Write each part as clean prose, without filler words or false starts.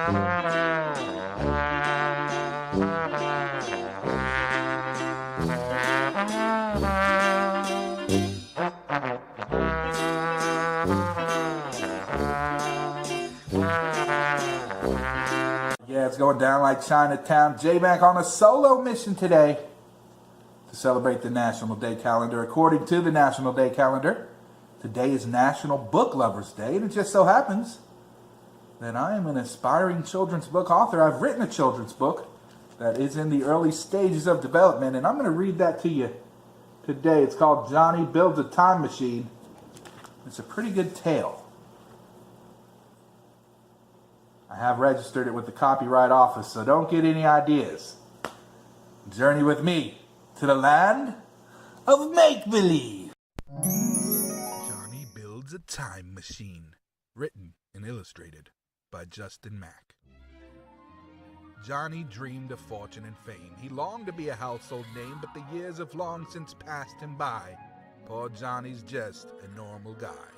Yeah, it's going down like Chinatown. J-Mac on a solo mission today to celebrate the National Day calendar. According to the National Day calendar, today is National Book Lovers Day, and it just so happens that I am an aspiring children's book author. I've written a children's book that is in the early stages of development, and I'm going to read that to you today. It's called Johnny Builds a Time Machine. It's a pretty good tale. I have registered it with the Copyright Office, so don't get any ideas. Journey with me to the land of make-believe. Johnny Builds a Time Machine. Written and illustrated by Justin Mack. Johnny dreamed of fortune and fame. He longed to be a household name, but the years have long since passed him by. Poor Johnny's just a normal guy.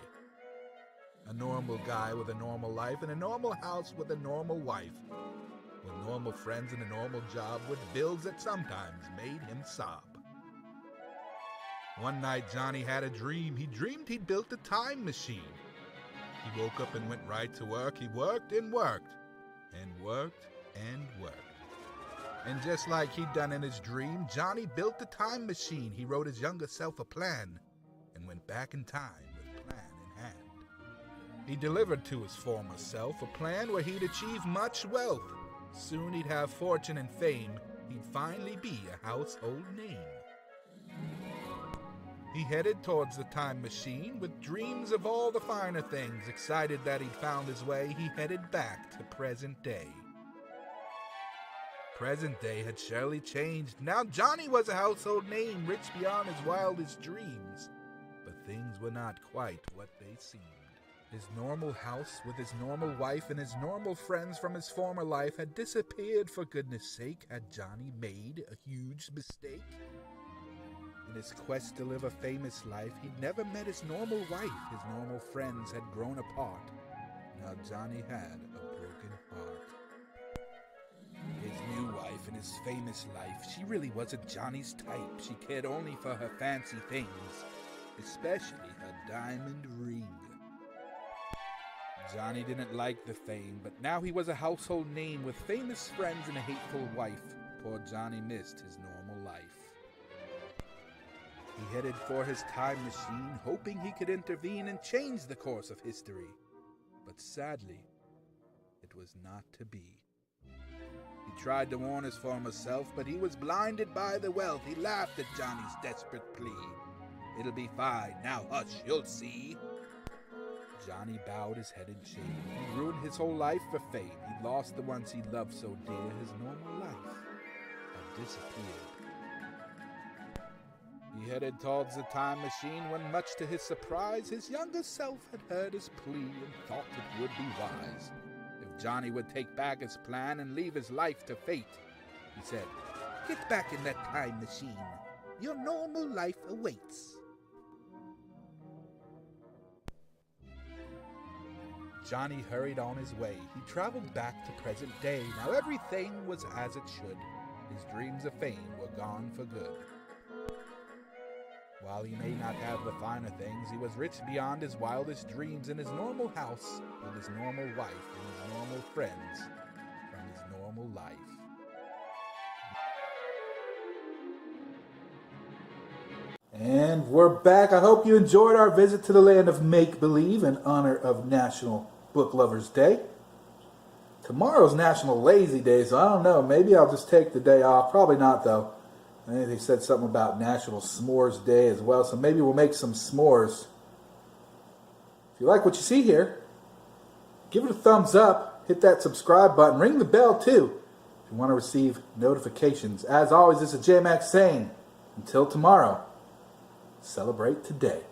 A normal guy with a normal life in a normal house with a normal wife, with normal friends and a normal job with bills that sometimes made him sob. One night Johnny had a dream. He dreamed he'd built a time machine. He woke up and went right to work. He worked and worked and worked and worked. And just like he'd done in his dream, Johnny built a time machine. He wrote his younger self a plan and went back in time with plan in hand. He delivered to his former self a plan where he'd achieve much wealth. Soon he'd have fortune and fame. He'd finally be a household name. He headed towards the time machine with dreams of all the finer things. Excited that he'd found his way, he headed back to present day. Present day had surely changed. Now Johnny was a household name, rich beyond his wildest dreams. But things were not quite what they seemed. His normal house with his normal wife and his normal friends from his former life had disappeared. For goodness sake, had Johnny made a huge mistake? In his quest to live a famous life, he'd never met his normal wife. His normal friends had grown apart. Now Johnny had a broken heart. His new wife and his famous life, she really wasn't Johnny's type. She cared only for her fancy things, especially her diamond ring. Johnny didn't like the fame, but now he was a household name with famous friends and a hateful wife. Poor Johnny missed his normal life. He headed for his time machine, hoping he could intervene and change the course of history. But sadly, it was not to be. He tried to warn his former self, but he was blinded by the wealth. He laughed at Johnny's desperate plea. "It'll be fine, now hush, you'll see." Johnny bowed his head in shame. He ruined his whole life for fame. He lost the ones he loved so dear. His normal life had disappeared. He headed towards the time machine when, much to his surprise, his younger self had heard his plea and thought it would be wise if Johnny would take back his plan and leave his life to fate. He said, "Get back in that time machine. Your normal life awaits." Johnny hurried on his way. He traveled back to present day. Now everything was as it should. His dreams of fame were gone for good. While he may not have the finer things, he was rich beyond his wildest dreams in his normal house with his normal wife and his normal friends from his normal life. And we're back. I hope you enjoyed our visit to the land of make-believe in honor of National Book Lovers Day. Tomorrow's National Lazy Day, so I don't know. Maybe I'll just take the day off. Probably not, though. I think they said something about National S'mores Day as well, so maybe we'll make some s'mores. If you like what you see here, give it a thumbs up, hit that subscribe button, ring the bell too if you want to receive notifications. As always, this is J-Mac saying, until tomorrow, celebrate today.